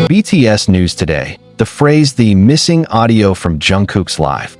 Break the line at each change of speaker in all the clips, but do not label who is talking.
BTS News Today. The phrase "the missing audio from Jungkook's live."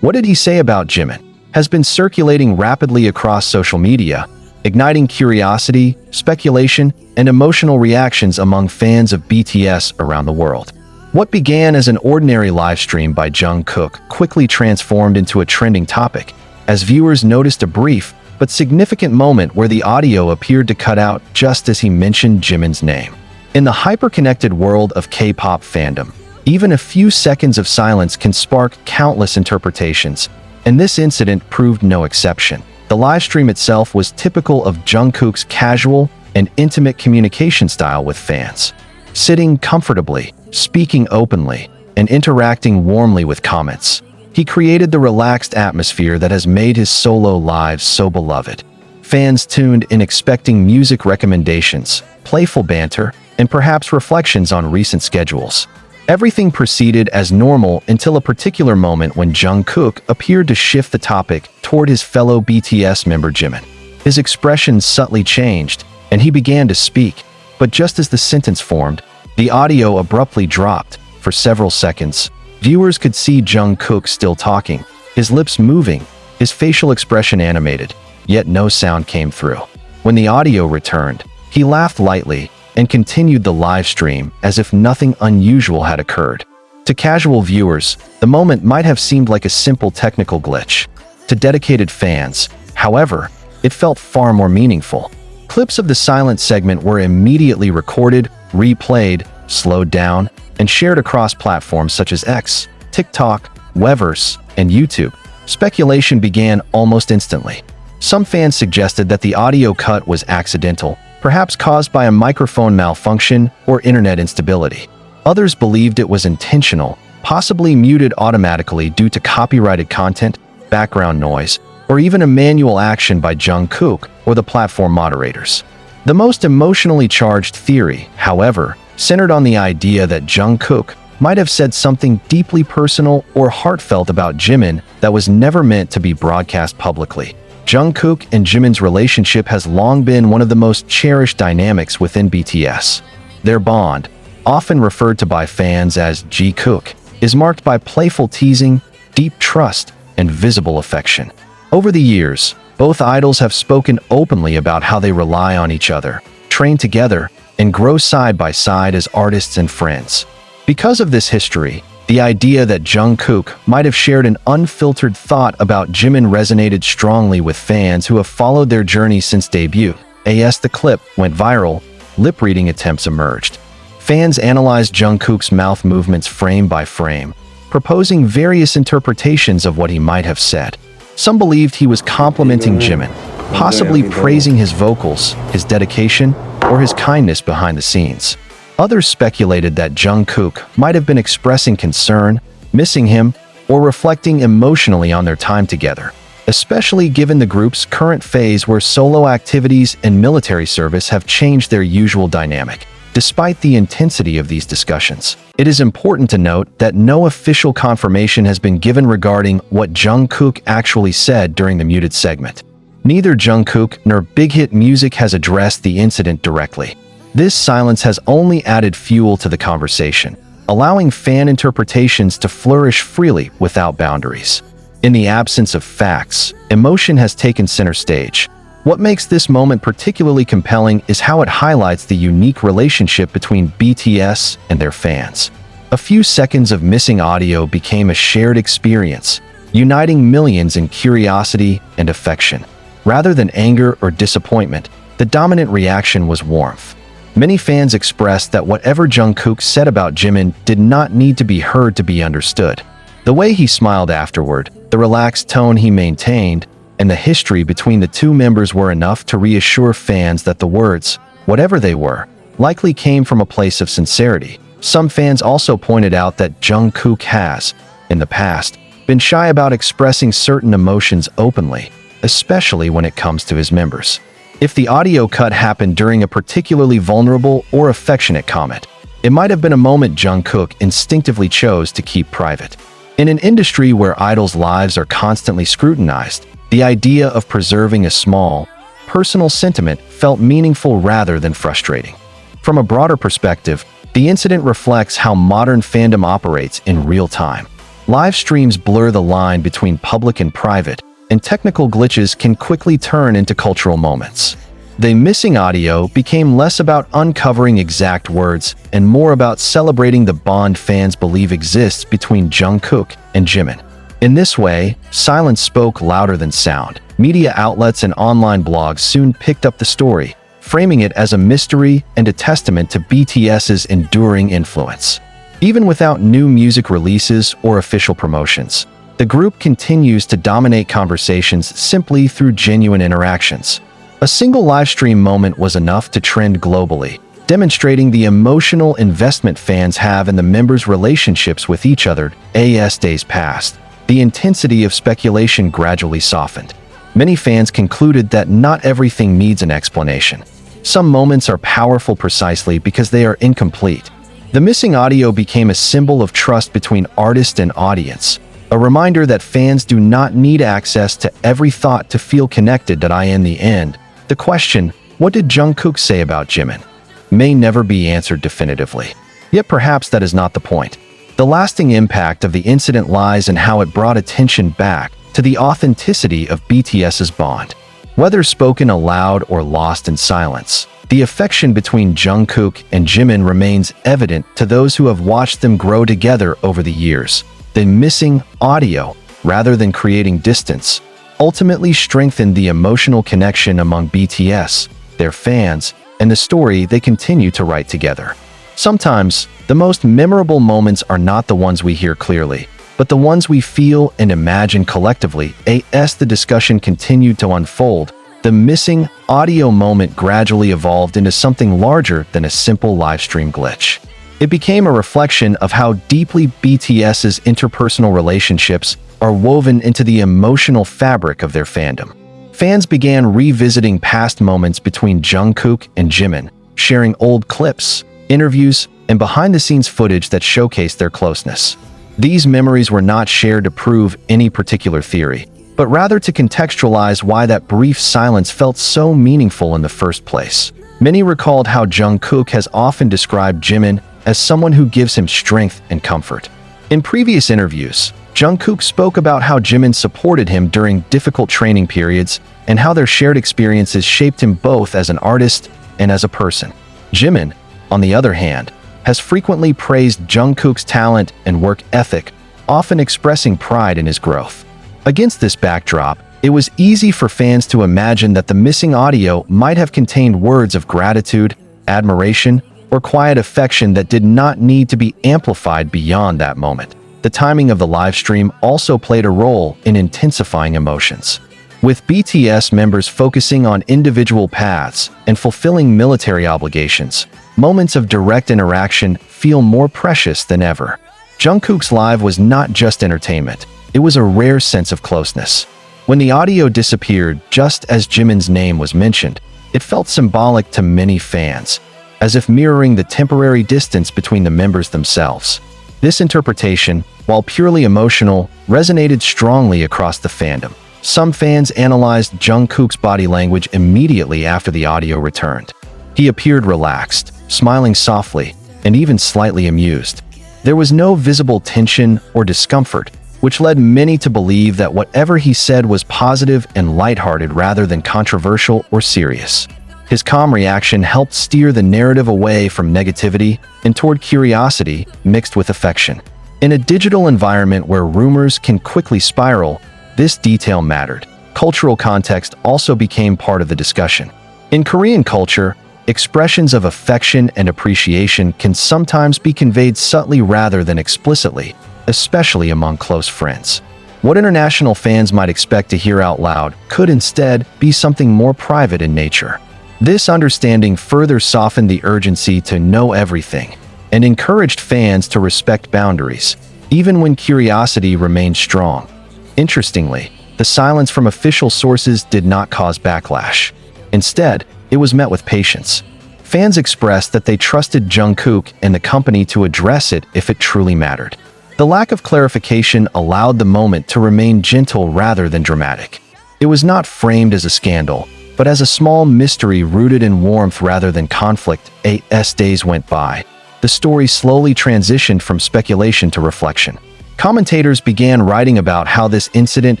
What did he say about Jimin? Has been circulating rapidly across social media, igniting curiosity, speculation, and emotional reactions among fans of BTS around the world. What began as an ordinary live stream by Jungkook quickly transformed into a trending topic, as viewers noticed a brief but significant moment where the audio appeared to cut out just as he mentioned Jimin's name. In the hyper-connected world of K-pop fandom, even a few seconds of silence can spark countless interpretations, and this incident proved no exception. The livestream itself was typical of Jungkook's casual and intimate communication style with fans. Sitting comfortably, speaking openly, and interacting warmly with comments, he created the relaxed atmosphere that has made his solo lives so beloved. Fans tuned in expecting music recommendations, playful banter, and perhaps reflections on recent schedules. Everything proceeded as normal until a particular moment when Jungkook appeared to shift the topic toward his fellow BTS member Jimin. His expression subtly changed, and he began to speak, but just as the sentence formed, the audio abruptly dropped. For several seconds, viewers could see Jungkook still talking, his lips moving, his facial expression animated, yet no sound came through. When the audio returned, he laughed lightly and continued the live stream as if nothing unusual had occurred. To casual viewers, the moment might have seemed like a simple technical glitch. To dedicated fans, however, it felt far more meaningful. Clips of the silent segment were immediately recorded, replayed, slowed down, and shared across platforms such as X, TikTok, Weverse, and YouTube. Speculation began almost instantly. Some fans suggested that the audio cut was accidental, perhaps caused by a microphone malfunction or internet instability. Others believed it was intentional, possibly muted automatically due to copyrighted content, background noise, or even a manual action by Jungkook or the platform moderators. The most emotionally charged theory, however, centered on the idea that Jungkook might have said something deeply personal or heartfelt about Jimin that was never meant to be broadcast publicly. Jungkook and Jimin's relationship has long been one of the most cherished dynamics within BTS. Their bond, often referred to by fans as Jungkook, is marked by playful teasing, deep trust, and visible affection. Over the years, both idols have spoken openly about how they rely on each other, train together, and grow side by side as artists and friends. Because of this history, the idea that Jungkook might have shared an unfiltered thought about Jimin resonated strongly with fans who have followed their journey since debut. As the clip went viral, lip-reading attempts emerged. Fans analyzed Jungkook's mouth movements frame by frame, proposing various interpretations of what he might have said. Some believed he was complimenting Jimin, possibly praising his vocals, his dedication, or his kindness behind the scenes. Others speculated that Jungkook might have been expressing concern, missing him, or reflecting emotionally on their time together, especially given the group's current phase where solo activities and military service have changed their usual dynamic. Despite the intensity of these discussions, it is important to note that no official confirmation has been given regarding what Jungkook actually said during the muted segment. Neither Jungkook nor Big Hit Music has addressed the incident directly. This silence has only added fuel to the conversation, allowing fan interpretations to flourish freely without boundaries. In the absence of facts, emotion has taken center stage. What makes this moment particularly compelling is how it highlights the unique relationship between BTS and their fans. A few seconds of missing audio became a shared experience, uniting millions in curiosity and affection. Rather than anger or disappointment, the dominant reaction was warmth. Many fans expressed that whatever Jungkook said about Jimin did not need to be heard to be understood. The way he smiled afterward, the relaxed tone he maintained, and the history between the two members were enough to reassure fans that the words, whatever they were, likely came from a place of sincerity. Some fans also pointed out that Jungkook has, in the past, been shy about expressing certain emotions openly, especially when it comes to his members. If the audio cut happened during a particularly vulnerable or affectionate comment, it might have been a moment Jungkook instinctively chose to keep private. In an industry where idols' lives are constantly scrutinized, the idea of preserving a small, personal sentiment felt meaningful rather than frustrating. From a broader perspective, The incident reflects how modern fandom operates in real time. Live streams blur the line between public and private, and technical glitches can quickly turn into cultural moments. The missing audio became less about uncovering exact words and more about celebrating the bond fans believe exists between Jungkook and Jimin. In this way, silence spoke louder than sound. Media outlets and online blogs soon picked up the story, framing it as a mystery and a testament to BTS's enduring influence. Even without new music releases or official promotions, the group continues to dominate conversations simply through genuine interactions. A single livestream moment was enough to trend globally, demonstrating the emotional investment fans have in the members' relationships with each other. As days passed, the intensity of speculation gradually softened. Many fans concluded that not everything needs an explanation. Some moments are powerful precisely because they are incomplete. The missing audio became a symbol of trust between artist and audience, a reminder that fans do not need access to every thought to feel connected. In the end, the question, what did Jungkook say about Jimin, may never be answered definitively. Yet perhaps that is not the point. The lasting impact of the incident lies in how it brought attention back to the authenticity of BTS's bond. Whether spoken aloud or lost in silence, the affection between Jungkook and Jimin remains evident to those who have watched them grow together over the years. The missing audio, rather than creating distance, ultimately strengthened the emotional connection among BTS, their fans, and the story they continue to write together. Sometimes, the most memorable moments are not the ones we hear clearly, but the ones we feel and imagine collectively. As the discussion continued to unfold, the missing audio moment gradually evolved into something larger than a simple livestream glitch. It became a reflection of how deeply BTS's interpersonal relationships are woven into the emotional fabric of their fandom. Fans began revisiting past moments between Jungkook and Jimin, sharing old clips, interviews, and behind-the-scenes footage that showcased their closeness. These memories were not shared to prove any particular theory, but rather to contextualize why that brief silence felt so meaningful in the first place. Many recalled how Jungkook has often described Jimin as someone who gives him strength and comfort. In previous interviews, Jungkook spoke about how Jimin supported him during difficult training periods and how their shared experiences shaped him both as an artist and as a person. Jimin, on the other hand, has frequently praised Jungkook's talent and work ethic, often expressing pride in his growth. Against this backdrop, it was easy for fans to imagine that the missing audio might have contained words of gratitude, admiration, or quiet affection that did not need to be amplified beyond that moment. The timing of the livestream also played a role in intensifying emotions. With BTS members focusing on individual paths and fulfilling military obligations, moments of direct interaction feel more precious than ever. Jungkook's live was not just entertainment, it was a rare sense of closeness. When the audio disappeared just as Jimin's name was mentioned, it felt symbolic to many fans, as if mirroring the temporary distance between the members themselves. This interpretation, while purely emotional, resonated strongly across the fandom. Some fans analyzed Jungkook's body language immediately after the audio returned. He appeared relaxed, smiling softly, and even slightly amused. There was no visible tension or discomfort, which led many to believe that whatever he said was positive and lighthearted rather than controversial or serious. His calm reaction helped steer the narrative away from negativity and toward curiosity mixed with affection. In a digital environment where rumors can quickly spiral, this detail mattered. Cultural context also became part of the discussion. In Korean culture, expressions of affection and appreciation can sometimes be conveyed subtly rather than explicitly, especially among close friends. What international fans might expect to hear out loud could instead be something more private in nature. This understanding further softened the urgency to know everything and encouraged fans to respect boundaries, even when curiosity remained strong. Interestingly, the silence from official sources did not cause backlash. Instead, it was met with patience. Fans expressed that they trusted Jungkook and the company to address it if it truly mattered. The lack of clarification allowed the moment to remain gentle rather than dramatic. It was not framed as a scandal, but as a small mystery rooted in warmth rather than conflict. As days went by, the story slowly transitioned from speculation to reflection. Commentators began writing about how this incident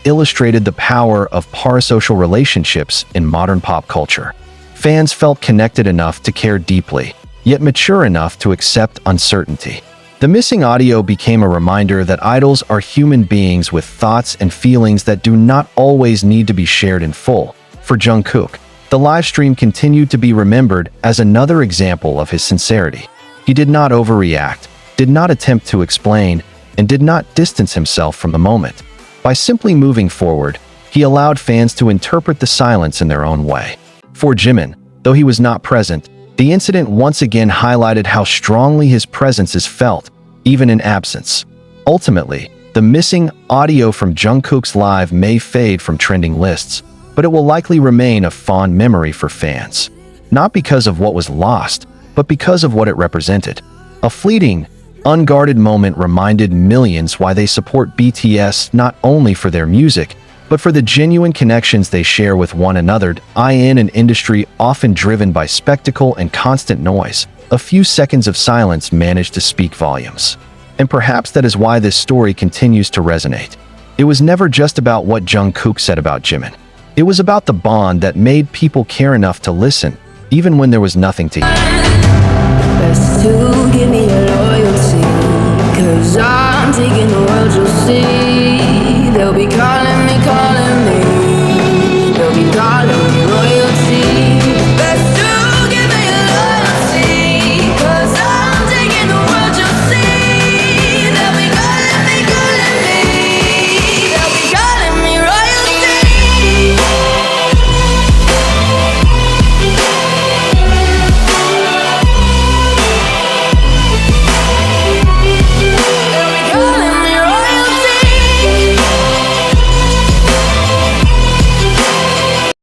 illustrated the power of parasocial relationships in modern pop culture. Fans felt connected enough to care deeply, yet mature enough to accept uncertainty. The missing audio became a reminder that idols are human beings with thoughts and feelings that do not always need to be shared in full. For Jungkook, the livestream continued to be remembered as another example of his sincerity. He did not overreact, did not attempt to explain, and did not distance himself from the moment. By simply moving forward, he allowed fans to interpret the silence in their own way. For Jimin, though he was not present, the incident once again highlighted how strongly his presence is felt, even in absence. Ultimately, the missing audio from Jungkook's live may fade from trending lists, but it will likely remain a fond memory for fans. Not because of what was lost, but because of what it represented. A fleeting, unguarded moment reminded millions why they support BTS not only for their music, but for the genuine connections they share with one another. In an industry often driven by spectacle and constant noise, a few seconds of silence managed to speak volumes. And perhaps that is why this story continues to resonate. It was never just about what Jungkook said about Jimin. It was about the bond that made people care enough to listen, even when there was nothing to hear.
Best to give me your loyalty, 'cause I'm taking the world, you'll see. They'll be calling me